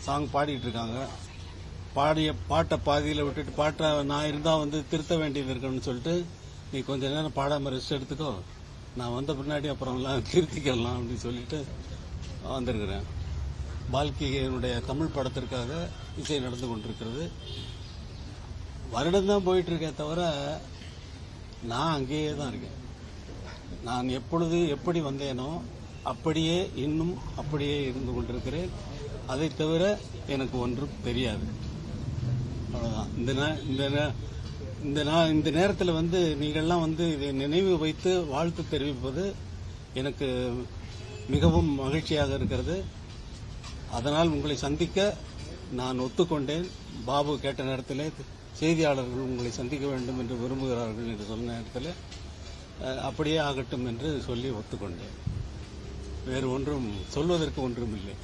Song பாடிட்டு இருக்காங்க. பாட்டை பாதியில் விட்டுட்டு பாட்டை நான் இருந்தால் வந்து திருத்த வேண்டியது இருக்குன்னு சொல்லிட்டு நீ கொஞ்ச நேரம் பாடாம ரெஸ்ட் எடுத்துக்கோ, நான் வந்த பின்னாடி அப்புறம் எல்லாம் திருத்திக்கலாம் அப்படின்னு சொல்லிட்டு வந்திருக்கிறேன். பால்கியனுடைய தமிழ் படத்திற்காக இசை நடந்து கொண்டிருக்கிறது. வருடம் தான் போயிட்டு இருக்கேன் தவிர நான் அங்கேயே தான் இருக்கேன். நான் எப்பொழுது எப்படி வந்தேனோ அப்படியே இன்னும் அப்படியே இருந்து கொண்டிருக்கிறேன். அதை தவிர எனக்கு ஒன்றும் தெரியாது. அவ்வளவுதான். இந்த நேரத்தில் வந்து நீங்கள்லாம் வந்து இதை நினைவு வைத்து வாழ்த்து தெரிவிப்பது எனக்கு மிகவும் மகிழ்ச்சியாக இருக்கிறது. அதனால் உங்களை சந்திக்க நான் ஒத்துக்கொண்டேன். பாபு கேட்ட நேரத்தில் செய்தியாளர்கள் உங்களை சந்திக்க வேண்டும் என்று விரும்புகிறார்கள் என்று சொன்ன நேரத்தில் அப்படியே ஆகட்டும் என்று சொல்லி ஒத்துக்கொண்டேன். வேறு ஒன்றும் சொல்வதற்கு ஒன்றும் இல்லை.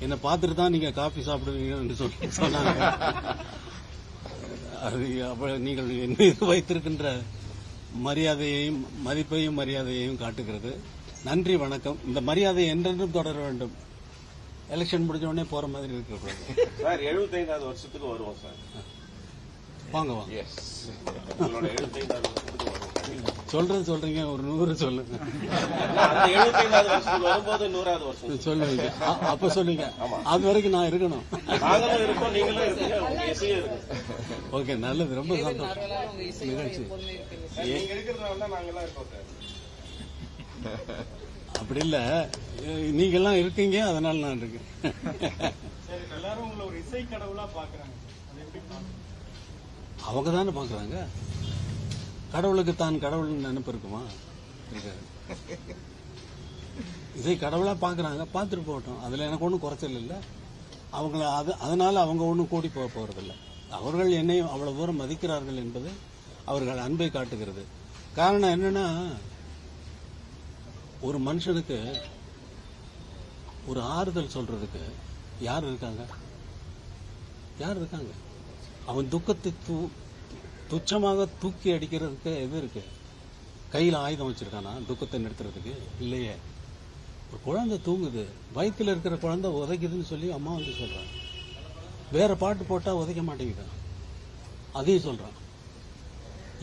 என்னை பார்த்துட்டு தான் நீங்க காபி சாப்பிடுவீங்க என்று சொன்னாங்க. அது நீங்கள் என் மீது வைத்திருக்கின்ற மரியாதையையும் மதிப்பையும் மரியாதையையும் காட்டுகிறது. நன்றி, வணக்கம். இந்த மரியாதை என்றென்றும் தொடர வேண்டும். எலெக்ஷன் முடிஞ்ச உடனே போற மாதிரி இருக்கக்கூடாது. சார் 75வது வருஷத்துக்கு வருவோம் சார். வாங்க வாங்க. சொல்றீங்க, ஒரு 100 சொல்லுங்க. 75வது வருஷத்துக்கு வரும்போது 100வது வருஷம் சொல்லுவீங்க. அப்ப சொல்லுவீங்க. அது வரைக்கும் நான் இருக்கணும். நாங்களும் இருக்கோம், நீங்களும் இருக்கீங்க. ஓகே, நல்லது. ரொம்ப சந்தோஷம். நிகழ்ச்சி நீங்க இருக்கிறதுனால தான் நாங்கெல்லாம் இருக்கோம் சார். அப்படி இல்ல, நீங்க எல்லாம் இருக்கீங்க, அதனால நான் இருக்கேன். எல்லாரும் உங்களை ஒரு இசை கடவுளா பாக்குறாங்க. அவங்க தானே பாக்குறாங்க. கடவுளுக்கு தான் கடவுள் நினைப்பு இருக்குமா? இசை கடவுளா பாக்குறாங்க, பார்த்துட்டு போகட்டும். அதுல எனக்கு ஒன்றும் குறைச்சல் இல்லை. அவங்கள அதனால அவங்க ஒன்றும் கூடி போக போறதில்லை. அவர்கள் என்னை அவ்வளவு தூரம் மதிக்கிறார்கள் என்பது அவர்கள் அன்பை காட்டுகிறது. காரணம் என்னன்னா, ஒரு மனுஷனுக்கு ஒரு ஆறுதல் சொல்றதுக்கு யார் இருக்காங்க? அவன் துக்கத்தை துச்சமாக தூக்கி அடிக்கிறதுக்கு எது இருக்கு? கையில் ஆயுதம் வச்சிருக்கானா துக்கத்தை நிறுத்துறதுக்கு? இல்லையே. ஒரு குழந்தை தூங்குது, வயிற்றுல இருக்கிற குழந்தை உதைக்குதுன்னு சொல்லி அம்மா வந்து சொல்றான். வேற பாட்டு போட்டா உதைக்க மாட்டேங்குதான், அதையும் சொல்றான்.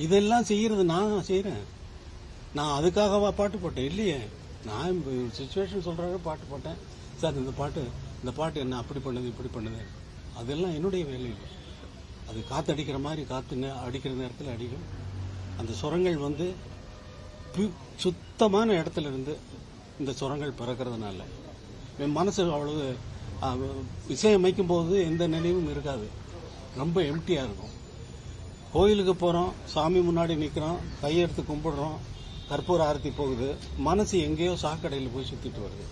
இதெல்லாம் செய்யறது நான் செய்யறேன். நான் அதுக்காகவா பாட்டு போட்டேன்? இல்லையே. நான் சிச்சுவேஷன் சொல்றாங்க பாட்டு போட்டேன். சார் இந்த பாட்டு என்ன அப்படி பண்ணுது இப்படி பண்ணுது, அதெல்லாம் என்னுடைய வேலை இல்லை. அது காத்து அடிக்கிற மாதிரி காத்து அடிக்கிற நேரத்தில் அடிக்கும். அந்த சுரங்கள் வந்து சுத்தமான இடத்துல இருந்து இந்த சுரங்கள் பிறக்கிறதுனால என் மனசு அவ்வளவு இசையமைக்கும் போது எந்த நினைவும் இருக்காது, ரொம்ப எம்டியா இருக்கும். கோயிலுக்கு போறோம், சாமி முன்னாடி நிக்கிறோம், கையெடுத்து கும்பிடுறோம், கற்பூர ஆரத்தி போகுது, மனசு எங்கேயோ சாக்கடையில் போய் சுத்திட்டு வருது.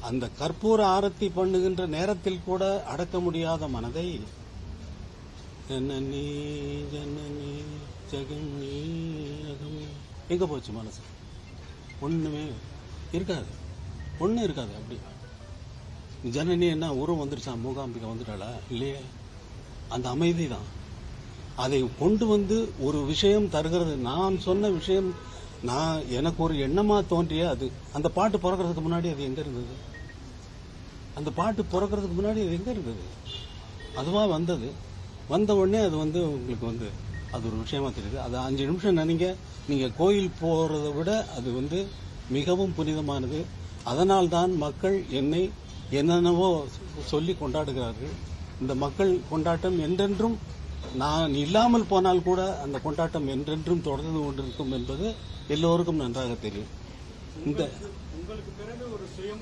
அந்த கற்பூர ஆரத்தி பண்ணுகின்ற நேரத்தில் கூட அடக்க முடியாத மனதை ஜனனி ஜனனி ஜெகனி எங்க போச்சு மனசு? ஒண்ணுமே இருக்காது, ஒன்னும் இருக்காது. அப்படி ஜனனி என்ன உருவம் வந்துருச்சா? மூகாம்பிகை வந்துட்டாளா? இல்லையே. அந்த அமைதி தான் அதை கொண்டு வந்து ஒரு விஷயம் தருகிறது. நான் சொன்ன விஷயம் எனக்கு ஒரு எண்ணமா தோன்றிய அது. அந்த பாட்டு பிறக்கிறதுக்கு முன்னாடி அது எங்க இருந்தது? அதுவா வந்தது. வந்த உடனே அது வந்து உங்களுக்கு வந்து அது ஒரு விஷயமா தெரியுது. அது 5 நிமிஷம் நீங்க கோயில் போறதை விட அது வந்து மிகவும் புனிதமானது. அதனால் தான் மக்கள் என்னை என்னென்னவோ சொல்லி கொண்டாடுகிறார்கள். இந்த மக்கள் கொண்டாட்டம் என்றென்றும், நான் இல்லாமல் போனால் கூட அந்த கொண்டாட்டம் என்றென்றும் தொடர்ந்து கொண்டிருக்கும் என்பது எல்லோருக்கும் நன்றாக தெரியும்.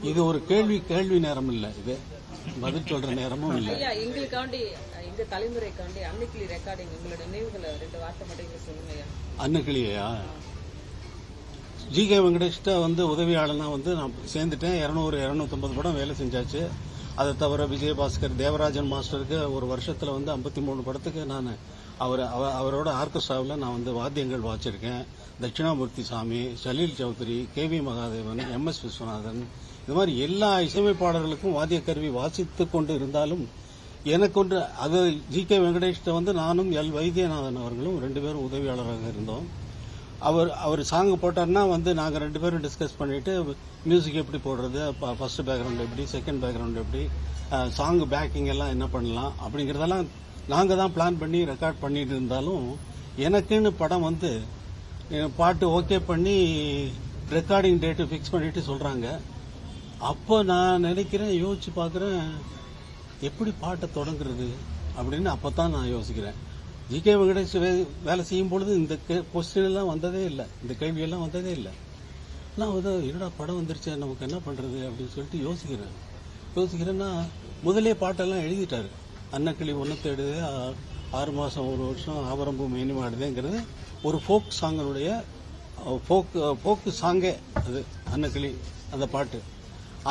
இது ஒரு கேள்வி நேரம் இல்ல, இது பதில் சொல்ற நேரமும் இல்ல. எங்களுக்காண்டி இந்த தலைமுறைக்காண்டி அன்னைக்கிளி ரெக்கார்டிங் உங்களோட நினைவுகளை 2 வார்த்தை மட்டும் சொல்லுங்க. அன்னக்கிளியா? ஜி.கே. வெங்கடேஷ்ட வந்து உதவியாளனா வந்து நான் சேர்ந்துட்டேன். 200-250 படம் வேலை செஞ்சாச்சு. அதை தவிர விஜயபாஸ்கர், தேவராஜன் மாஸ்டருக்கு ஒரு வருஷத்துல வந்து 53 படத்துக்கு நான் அவரோட ஆர்கெஸ்ட்ராவில் நான் வந்து வாத்தியங்கள் வாச்சிருக்கேன். தட்சிணாமூர்த்தி சாமி, சலீல் சௌத்ரி, KV மகாதேவன், MS விஸ்வநாதன், இது மாதிரி எல்லா இசையமைப்பாளர்களுக்கும் வாத்திய கருவி வாசித்துக் கொண்டு இருந்தாலும் எனக்கு ஒன்று, அது ஜி.கே. வெங்கடேஷ்ட வந்து நானும் எல் வைத்தியநாதன் அவர்களும் 2 பேரும் உதவியாளராக இருந்தோம். அவர் சாங் போட்டார்னா வந்து நாங்கள் 2 பேரும் டிஸ்கஸ் பண்ணிட்டு மியூசிக் எப்படி போடுறது, ஃபர்ஸ்ட் பேக்ரவுண்ட் எப்படி, செகண்ட் பேக்ரவுண்ட் எப்படி, சாங் பேக்கிங் எல்லாம் என்ன பண்ணலாம் அப்படிங்கறதெல்லாம் நாங்கள் தான் பிளான் பண்ணி ரெக்கார்ட் பண்ணிட்டு இருந்தாலும் எனக்குன்னு படம் வந்து பாட்டு ஓகே பண்ணி ரெக்கார்டிங் டேட்டு ஃபிக்ஸ் பண்ணிட்டு சொல்றாங்க. அப்போ நான் நினைக்கிறேன், யோசிச்சு பார்க்குறேன், எப்படி பாட்டை தொடங்குறது அப்படின்னு அப்பதான் நான் யோசிக்கிறேன். ஜி.கே. வெங்கடேஷ் வேலை செய்யும் பொழுது இந்த கொஸ்டின் எல்லாம் வந்ததே இல்லை, இந்த கேள்வியெல்லாம் வந்ததே இல்லை. நான் வந்து என்னடா படம் வந்துருச்சு, நமக்கு என்ன பண்றது அப்படின்னு சொல்லிட்டு யோசிக்கிறேன்னா முதலே பாட்டெல்லாம் எழுதிட்டாரு. அன்னக்கிளி ஒன்று தேடுது, 6 மாசம் 1 வருஷம், ஆவரம்பு மேனி மாடுதுங்கிறது ஒரு ஃபோக் சாங்கனுடைய ஃபோக் சாங்கே அது. அன்னக்கிளி அந்த பாட்டு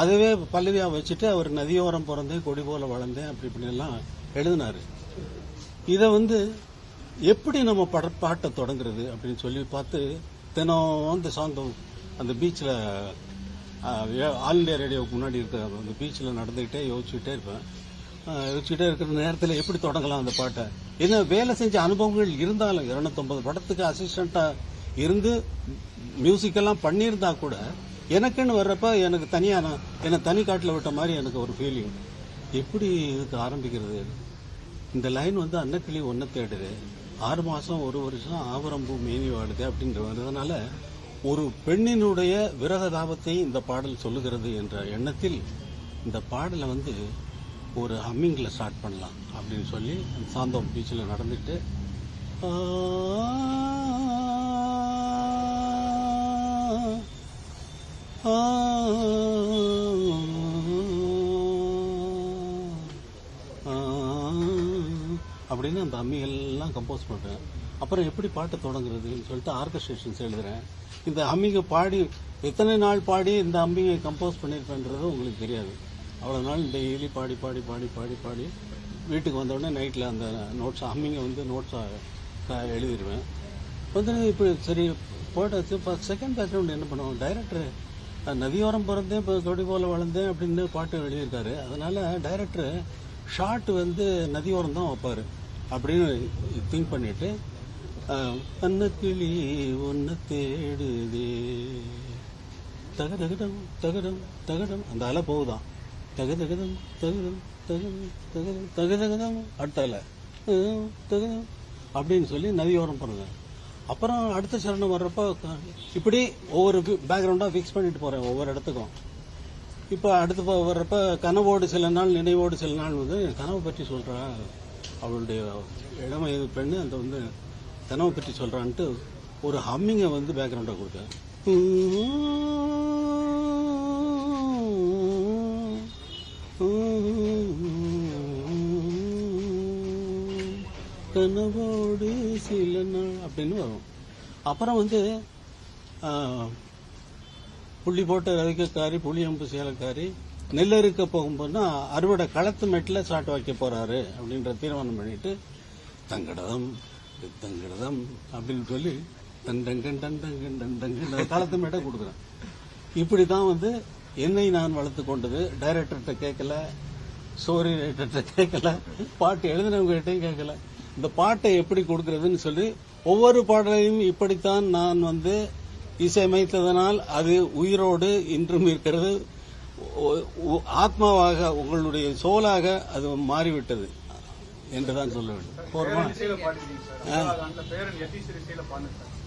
அதுவே பல்லவியா வச்சுட்டு அவர் நதியோரம் பிறந்தேன், கொடி போல வளர்ந்தேன், அப்படி இப்படி எல்லாம் எழுதினாரு. இதை வந்து எப்படி நம்ம பாட்டை தொடங்குறது அப்படின்னு சொல்லி பார்த்து தினம் அந்த சாங் அந்த பீச்சில் ஆல் இண்டியா ரேடியோவுக்கு முன்னாடி இருக்கிற அந்த பீச்சில் நடந்துகிட்டே யோசிச்சுட்டே இருப்பேன். யோசிச்சுட்டே இருக்கிற நேரத்தில் எப்படி தொடங்கலாம் அந்த பாட்டை. என்ன வேலை செஞ்ச அனுபவங்கள் இருந்தாலும் 250 படத்துக்கு அசிஸ்டண்டா இருந்து மியூசிக்கெல்லாம் பண்ணியிருந்தா கூட எனக்குன்னு வர்றப்ப எனக்கு தனியா என்னை தனி காட்டில் விட்ட மாதிரி எனக்கு ஒரு ஃபீலிங். எப்படி இதுக்கு ஆரம்பிக்கிறது? இந்த லைன் வந்து அன்னக்கிளி ஒன்றை தேடுது, 6 மாசம் 1 வருஷம், ஆவரம்பூ மேனி வாடுது அப்படின்றதுனால ஒரு பெண்ணினுடைய விரகதாபத்தை இந்த பாடல் சொல்லுகிறது என்ற எண்ணத்தில் இந்த பாடலை வந்து ஒரு ஹம்மிங்கில் ஸ்டார்ட் பண்ணலாம் அப்படின்னு சொல்லி சாந்தோம் பீச்சில் நடந்துட்டு அப்படின்னு அந்த ஹம்மிங்கெல்லாம் கம்போஸ் பண்றேன். அப்புறம் எப்படி பாட்டு தொடங்குறதுன்னு சொல்லிட்டு ஆர்கஸ்ட்ரேஷன்ஸ் எழுதுறேன். இந்த ஹம்மிங்கை பாடி எத்தனை நாள் பாடி இந்த ஹம்மிங்கை கம்போஸ் பண்ணியிருப்பேன்றது உங்களுக்கு தெரியாது. அவ்வளோ நாள் டெய்லி பாடி பாடி பாடி பாடி பாடி வீட்டுக்கு வந்தோடனே நைட்டில் அந்த நோட்ஸ் ஹம்மிங்கை வந்து நோட்ஸாக எழுதிடுவேன். வந்து இப்போ சரி போட்டாச்சு. இப்போ செகண்ட் பேக்ரவுண்ட் என்ன பண்ணுவோம், டைரக்டர் நதியோரம் பிறந்தேன், இப்போ கொடி போல வளர்ந்தேன் அப்படின்னு பாட்டு எழுதியிருக்காரு. அதனால டைரக்டர் ஷார்ட் வந்து நதியோரம் தான் வைப்பாரு அப்படின்னு திங்க் பண்ணிட்டு அன்னக்கிளி ஒன்று தேடுதே தகதகடம் தகடம் தகடம் அந்த அலை போகுதான், தகதகதம் தகதம் தகதம் தகதம் தகதகதம் அடுத்த அலை தகதம் அப்படின்னு சொல்லி நதியோரம் போறேங்க. அப்புறம் அடுத்த சரணம் வர்றப்ப இப்படி ஒவ்வொரு பேக்ரவுண்டா ஃபிக்ஸ் பண்ணிட்டு போறேன் ஒவ்வொரு இடத்துக்கும். இப்போ அடுத்து வர்றப்ப கனவோடு சில நாள், நினைவோடு சில நாள் வந்து கனவை பற்றி சொல்றா, அவளுடைய இளமை பெண்ணு அந்த வந்து கனவை பற்றி சொல்றான்ட்டு ஒரு ஹம்மிங்கை வந்து பேக்ரவுண்டா கொடுத்தேன். கனவோடு சில நாள் அப்படின்னு வரும். அப்புறம் வந்து புள்ளி போட்ட ரவிக்கக்காரி, புளியம்பு சேலக்காரி, நெல்லறுக்க போகும்போதுனா அறுவடை களத்து மெட்டில் சாட்டு வைக்க போறாரு அப்படின்ற தீர்மானம் பண்ணிட்டு தங்கடதம் தங்கடதம் அப்படின்னு சொல்லி தண்டங்கன் தண்டங்கன் தண்டங்கன் களத்து மேட்டை கொடுக்குறேன். இப்படிதான் வந்து என்னை நான் வளர்த்து கொண்டது. டைரக்டர்கிட்ட கேட்கல, ஸ்டோரி ரைட்டர்கிட்ட கேட்கல, பாட்டு எழுதினவங்ககிட்டையும் கேட்கல. இந்த பாட்டை எப்படி கொடுக்கறதுன்னு சொல்லி ஒவ்வொரு பாடலையும் இப்படித்தான் நான் வந்து இசையமைத்ததனால் அது உயிரோடு இன்றும் இருக்கிறது. ஆத்மாவாக உங்களுடைய சோலாக அது மாறிவிட்டது என்றுதான் சொல்ல வேண்டும்.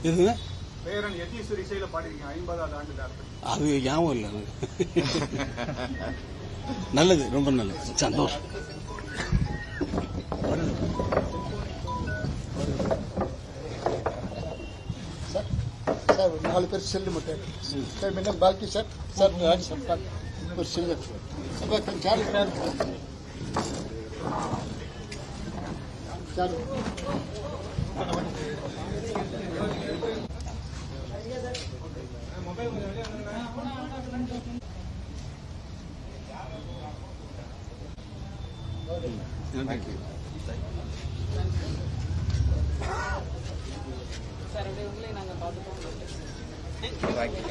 இதுங்க அது ஞாபகம் இல்லை எனக்கு. நல்லது, ரொம்ப நல்லது, சந்தோஷம். சார் 4 பேர் செல்லு மட்டும் சார், என்ன பாக்கி சார் சார் சார் ஒரு செல்லு சார் சார் சார் அப்படியே உங்களை நாங்கள் பார்த்துக்கோங்க.